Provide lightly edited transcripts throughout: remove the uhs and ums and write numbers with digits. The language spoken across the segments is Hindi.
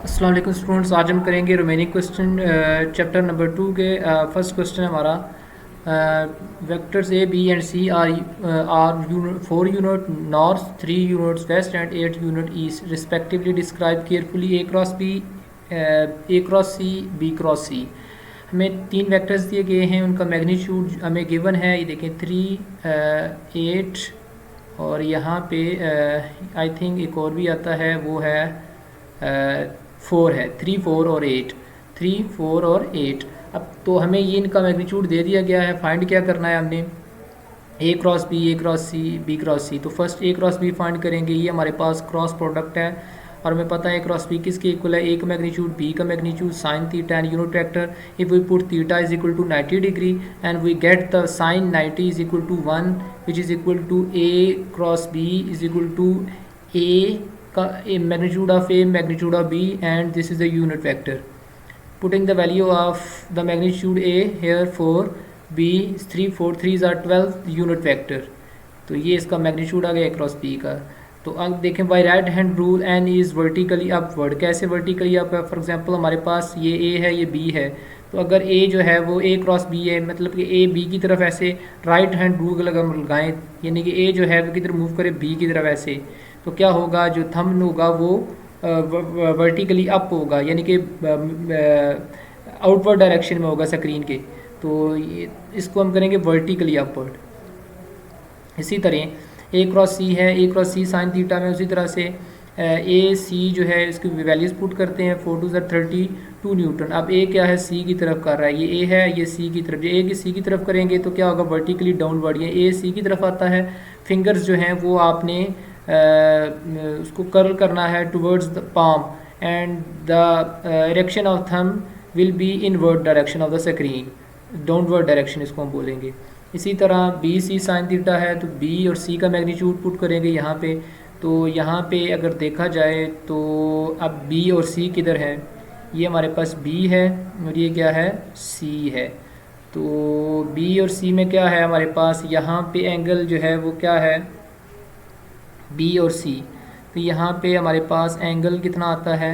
अस्सलाम वालेकुम स्टूडेंट्स। आज हम करेंगे रिमेनिंग क्वेश्चन चैप्टर नंबर 2 के फर्स्ट क्वेश्चन हमारा vectors A B and C are 4 unit north, 3 units west and 8 unit east respectively describe carefully A cross B, A cross C, B cross C. हमें 3 वेक्टर्स दिए गए हैं, उनका मैग्नीट्यूड हमें गिवन है। ये देखें 3 8 और यहाँ पे आई थिंक एक और भी आता है, वो है 4 है। 3 4 और 8, 3 4 और 8। अब तो हमें ये इनका मैग्नीट्यूड दे दिया गया है। फाइंड क्या करना है हमने, ए cross B, A cross C, B cross सी। तो first A cross B find करेंगे। ये हमारे पास क्रॉस प्रोडक्ट है और हमें पता है क्रॉस बी किसके इक्वल है, ए का मैग्नीट्यूड, बी का magnitude, sine theta and unit vector. If we put theta is equal to 90 degree and we get the sine 90 is equal to 1 which is equal to A cross B is equal to A magnitude of A, magnitude of B, and this is the unit vector. Putting the value of the magnitude A here for B is 3 4 3s are 12 unit vector. तो ये इसका मैग्नीट्यूड आ गया क्रॉस बी का। तो अब देखें by right hand rule n is vertically upward. कैसे वर्टिकली अप है? फॉर एग्जांपल हमारे पास ये ए है, ये बी है। तो अगर ए जो है वो ए क्रॉस बी है, मतलब कि ए बी की तरफ ऐसे राइट हैंड रूल लगाएं, यानी कि ए जो है वो किधर मूव करे, बी की तरफ ऐसे, तो क्या होगा, जो थंब होगा वो वर्टिकली अप होगा, यानी कि आउटवर्ड डायरेक्शन में होगा स्क्रीन के। तो इसको हम करेंगे वर्टिकली अपवर्ड। इसी तरह ए क्रॉस सी है, A cross C sine theta में उसी तरह से ए सी जो है इसकी वैल्यूज़ पुट करते हैं। 4 2 32 न्यूटन। अब ए क्या है, सी की तरफ कर रहा है, ये ए है, ये सी की तरफ। ए की सी की तरफ करेंगे तो क्या होगा, वर्टिकली डाउनवर्ड। ये ए सी की तरफ आता है। फिंगर्स जो हैं वो आपने उसको कर्ल करना है towards the palm and the erection of thumb will be inward direction of the screen, downward direction इसको हम बोलेंगे। इसी तरह बी सी साइन थीटा है, तो बी और सी का मैग्नीट्यूड पुट करेंगे यहाँ पे। तो यहाँ पे अगर देखा जाए तो अब बी और सी किधर है, ये हमारे पास बी है और ये क्या है, सी है। तो बी और सी में क्या है हमारे पास, यहाँ पे एंगल जो है वो क्या है, बी और सी। तो यहाँ पे हमारे पास एंगल कितना आता है,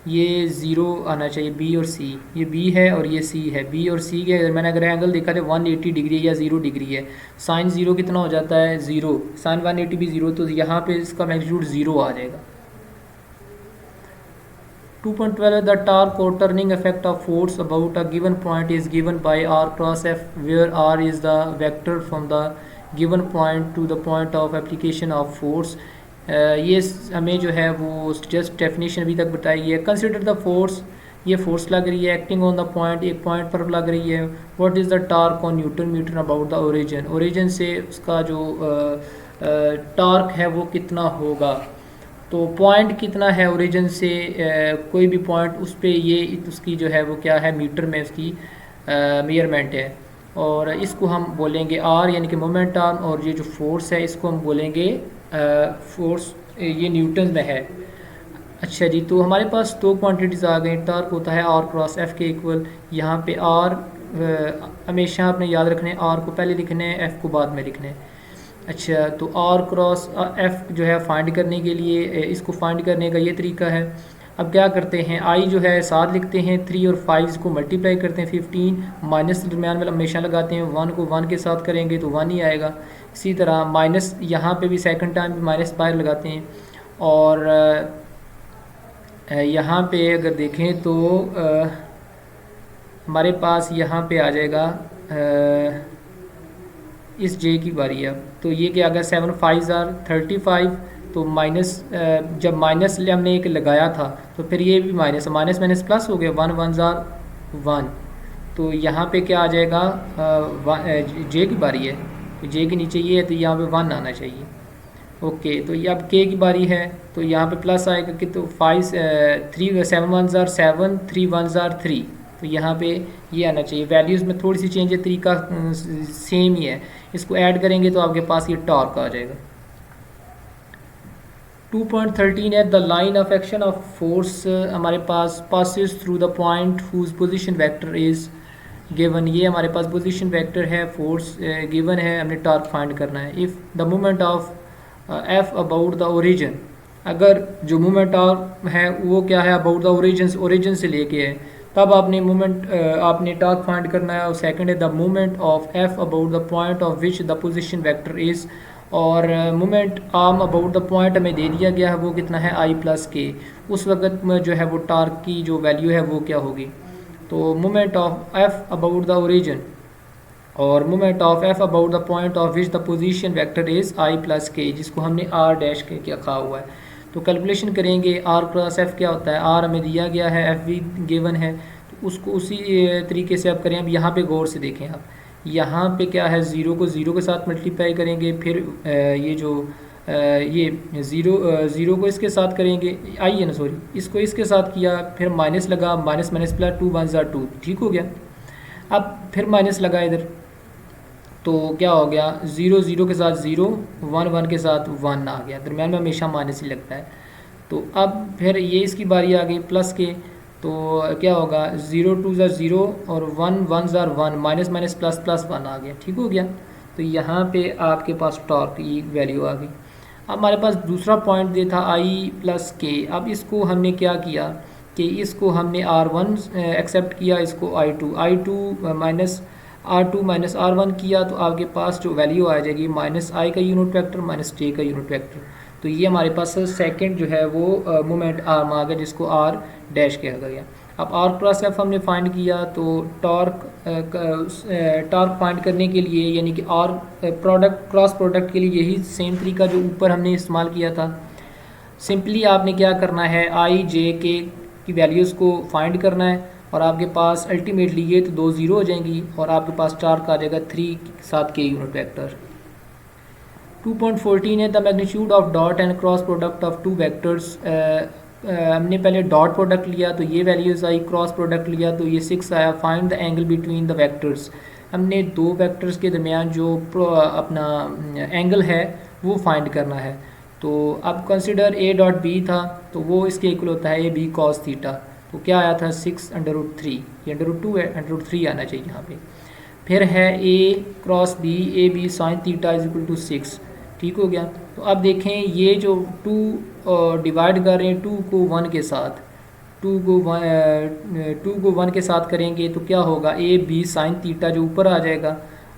ये 0 आना चाहिए। बी और सी, ये बी है और ये सी है। बी और सी के मैंने अगर एंगल देखा तो 180 डिग्री या 0 डिग्री है। साइन 0 कितना हो जाता है, 0। साइन 180 भी 0, तो यहाँ पे इसका मैग्नीट्यूड 0 आ जाएगा। 2.12 द टार्क और turning effect of force about a given point is given by r cross F, where r is the vector from the given point to the point of application of force. ये हमें जो है वो जस्ट डेफिनेशन अभी तक बताई है। कंसिडर द फोर्स, ये फोर्स लग रही है एक्टिंग ऑन द पॉइंट, एक पॉइंट पर लग रही है। What is the torque on newton metre about the origin, origin से उसका जो टार्क है वो कितना होगा। तो पॉइंट कितना है ओरिजिन से, कोई भी पॉइंट उस पर ये उसकी जो है वो क्या है, मीटर में उसकी मेजरमेंट है। और इसको हम बोलेंगे आर, यानी कि मोमेंट आर्म। और ये जो फोर्स है इसको हम बोलेंगे फोर्स, ये न्यूटन में है। अच्छा जी, तो हमारे पास 2 क्वांटिटीज़ आ गई। टार्क होता है आर क्रॉस एफ़ के इक्वल। यहाँ पे आर हमेशा आपने याद रखने, आर को पहले लिखने हैं, एफ़ को बाद में लिखने हैं। अच्छा, तो आर क्रॉस एफ़ जो है फाइंड करने के लिए, इसको फाइंड करने का ये तरीका है। अब क्या करते हैं, आई जो है 7 लिखते हैं, 3 और 5 को मल्टीप्लाई करते हैं 15, माइनस दरमियान में हमेशा लगाते हैं। 1 को 1 के साथ करेंगे तो 1 ही आएगा। इसी तरह माइनस यहाँ पे भी सेकंड टाइम भी माइनस बाहर लगाते हैं। और यहाँ पे अगर देखें तो हमारे पास यहाँ पे आ जाएगा इस जे की बारी है। तो ये क्या आ गया, 7 5 35। तो माइनस, जब माइनस हमने एक लगाया था तो फिर ये भी माइनस माइनस माइनस प्लस हो गया, 1 1 1। तो यहाँ पे क्या आ जाएगा, जे की बारी है। तो जे के नीचे ये है तो यहाँ पे 1 आना चाहिए। ओके, तो ये अब के की बारी है, तो यहाँ पे प्लस आएगा कि तो 5 3 7 1 7 3 1 3। तो यहाँ पे ये आना चाहिए। वैल्यूज़ में थोड़ी सी चेंज है, तरीका सेम ही है। इसको ऐड करेंगे तो आपके पास ये टॉर्क आ जाएगा। 2.13 है the line of action of force हमारे पास passes through the point whose position vector is given. ये हमारे पास पोजीशन वेक्टर है, फोर्स गिवन है, हमने टॉर्क फाइंड करना है। If the moment of F about the origin, अगर जो मोमेंट आर्म है वो क्या है अबाउट द ओरिजिन से लेके है, तब आपने मोमेंट आपने टॉर्क फाइंड करना है। और सेकंड है the moment of F about the point of which the position vector is, और moment arm about the point हमें दे दिया गया है वो कितना है आई प्लस के। उस वक्त में जो है वो टॉर्क की जो वैल्यू है वो क्या होगी। तो moment of F about the origin और moment of F about the point of which the position vector is I plus K, जिसको हमने आर डैश के क्या कहा हुआ है। तो कैलकुलेशन करेंगे आर क्रॉस एफ क्या होता है, आर हमें दिया गया है, एफ भी गिवन है, तो उसको उसी तरीके से आप करें। अब यहाँ पे गौर से देखें, आप यहाँ पे क्या है, ज़ीरो को ज़ीरो के साथ मल्टीप्लाई करेंगे, फिर ये जो ये ज़ीरो को इसके साथ करेंगे, आई है ना सॉरी, इसको इसके साथ किया, फिर माइनस लगा, माइनस माइनस प्लस 2 1 2, ठीक हो गया। अब फिर माइनस लगा इधर, तो क्या हो गया, ज़ीरो ज़ीरो के साथ ज़ीरो, वन वन के साथ वन आ गया, दरम्यान में हमेशा माइनस ही लगता है। तो अब फिर ये इसकी बारी आ गई प्लस के, तो क्या होगा, ज़ीरो टू ज़ार ज़ीरो और वन वन ज़ार one, minus minus plus plus one आ गया, ठीक हो गया। तो यहाँ पे आपके पास टॉर्क की वैल्यू आ गई। अब हमारे पास दूसरा पॉइंट दे था आई प्लस के। अब इसको हमने क्या किया कि इसको हमने R1 एक्सेप्ट किया, इसको I2 minus R2 minus R1 किया, तो आपके पास जो वैल्यू आ जाएगी माइनस आई का यूनिट वेक्टर माइनस जे का यूनिट वेक्टर। तो ये हमारे पास सेकंड जो है वो मोमेंट आर्म आ गया, जिसको आर डैश कहा गया। अब आर क्रॉस एफ हमने फाइंड किया, तो टॉर्क फाइंड करने के लिए, यानी कि आर प्रोडक्ट क्रॉस प्रोडक्ट के लिए यही सेम तरीका जो ऊपर हमने इस्तेमाल किया था। सिंपली आपने क्या करना है, आई जे के की वैल्यूज़ को फाइंड करना है, और आपके पास अल्टीमेटली ये तो 2 ज़ीरो हो जाएंगी, और आपके पास टॉर्क आ जाएगा 3 के साथ के यूनिट वेक्टर। 2.14 है the magnitude of dot and cross product of two vectors. हमने पहले डॉट प्रोडक्ट लिया तो ये वैल्यूज़ आई, क्रॉस प्रोडक्ट लिया तो ये 6 आया। Find the angle between the vectors, हमने दो वेक्टर्स के दरमियान जो अपना एंगल है वो फाइंड करना है। तो अब कंसिडर ए डॉट बी था, तो वो इसके इक्वल होता है ए बी कॉस थीटा। तो क्या आया था 6√3, ये √2 है, √3 आना चाहिए यहाँ पे। फिर है A cross B, A B sine theta is equal to 6, ठीक हो गया। तो अब देखें ये जो 2 डिवाइड कर रहे हैं 2 को 1 के साथ, 2 को 1 के साथ करेंगे तो क्या होगा, ए बी साइन थीटा जो ऊपर आ जाएगा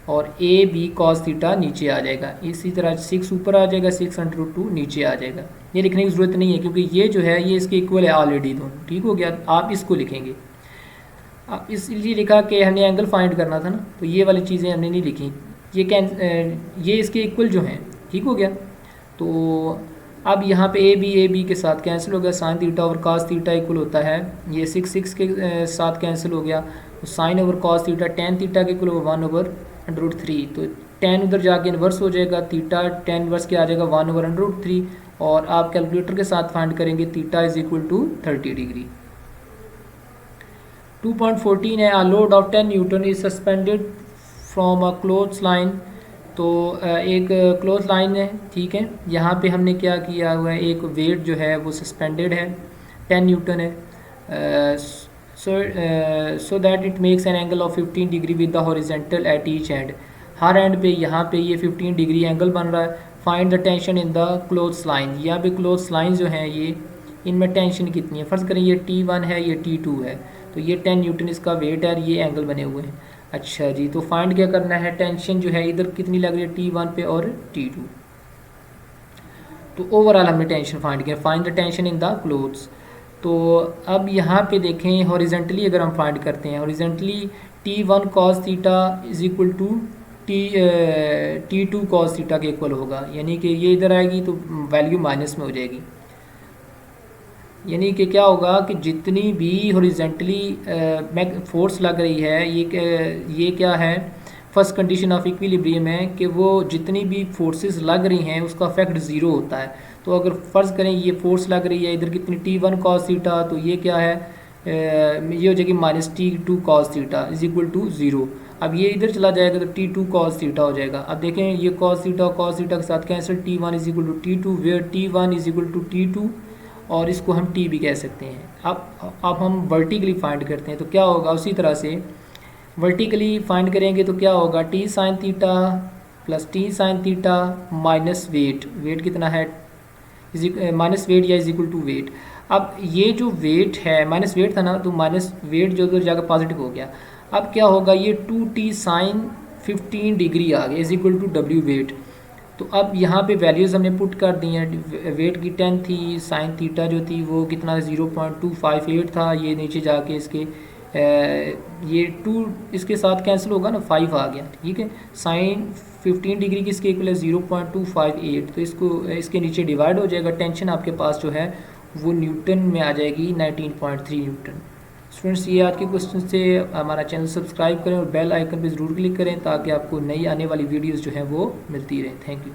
और ए बी कॉस थीटा नीचे आ जाएगा। इसी तरह 6 ऊपर आ जाएगा, 6√2 नीचे आ जाएगा। ये लिखने की ज़रूरत नहीं है क्योंकि ये जो है ये इसके इक्वल है ऑलरेडी दोनों, ठीक हो गया। आप इसको लिखेंगे, अब इसलिए लिखा कि हमने एंगल फाइंड करना था ना, तो ये वाली चीज़ें हमने नहीं लिखी, ये इसके इक्वल जो हैं, ठीक हो गया। तो अब यहाँ पे ए बी के साथ कैंसिल हो गया, साइन थीटा और कॉस थीटा इक्वल होता है, ये 6 के साथ कैंसिल हो गया, तो sine over cos theta tan theta के इक्वल 1/√3, तो टेन उधर जाके इन्वर्स हो जाएगा, थीटा टेन इन्वर्स के आ जाएगा 1/√3, और आप कैलकुलेटर के साथ फाइंड करेंगे theta is equal to 30 degree. 2.14 है, load of 10 newton is suspended from a cloth line. तो एक क्लोथ लाइन है, ठीक है, यहाँ पे हमने क्या किया हुआ है, एक वेट जो है वो सस्पेंडेड है, 10 न्यूटन है, so that it makes an angle of 15 degree with the horizontal at each and. Her and पे यहाँ पे ये 15 डिग्री एंगल बन रहा है। Find the tension in the cloth line, यहाँ पे क्लोथ लाइन जो हैं ये, इनमें टेंशन कितनी है, फ़र्ज़ करें ये T1 है, ये T2 है, तो ये 10 न्यूटन इसका वेट है और ये एंगल बने हुए हैं। अच्छा जी, तो फाइंड क्या करना है, टेंशन जो है इधर कितनी लग रही है T1 पे और T2। तो ओवरऑल हमने टेंशन फाइंड किया, find the tension in the clothes. तो अब यहाँ पे देखें हॉरिजेंटली अगर हम फाइंड करते हैं, horizontally T1 cos theta is equal to T2 cos theta के इक्वल होगा, यानी कि ये इधर आएगी तो वैल्यू माइनस में हो जाएगी। यानी कि क्या होगा कि जितनी भी हॉरिजेंटली फोर्स लग रही है, ये क्या है, फर्स्ट कंडीशन ऑफ इक्विलिब्रियम है कि वो जितनी भी फोर्सेस लग रही हैं उसका इफेक्ट ज़ीरो होता है। तो अगर फ़र्ज़ करें ये फोर्स लग रही है इधर कितनी T1 cos थीटा, तो ये क्या है, ये हो जाएगी -T2 cos theta is equal to 0। अब ये इधर चला जाएगा तो T2 cos थीटा हो जाएगा। अब देखें ये cos थीटा के साथ cancel, T1 is equal to T2 where T1 is equal to T2, और इसको हम T भी कह सकते हैं। अब हम वर्टिकली फाइंड करते हैं, तो क्या होगा, उसी तरह से वर्टिकली फाइंड करेंगे तो क्या होगा, T sin theta plus T sin theta minus weight कितना है माइनस वेट या इज इक्वल टू वेट। अब ये जो वेट है, माइनस वेट था ना, तो माइनस वेट जो उधर जाकर पॉजिटिव हो गया। अब क्या होगा, ये 2t साइन 15 डिग्री आ गया is equal to W weight. तो अब यहाँ पे वैल्यूज़ हमने पुट कर दी हैं। वेट की 10 थी, साइन थीटा जो थी वो कितना 0.258 था, ये नीचे जाके इसके ये 2 इसके साथ कैंसिल होगा ना, 5 आ गया, ठीक है। साइन 15 डिग्री की इसके इक्वल है 0.258, तो इसको इसके नीचे डिवाइड हो जाएगा। टेंशन आपके पास जो है वो न्यूटन में आ जाएगी 19.3 न्यूटन। स्टूडेंट्स, ये आज के क्वेश्चन थे। हमारा चैनल सब्सक्राइब करें और बेल आइकन पे ज़रूर क्लिक करें ताकि आपको नई आने वाली वीडियोस जो हैं वो मिलती रहें। Thank you.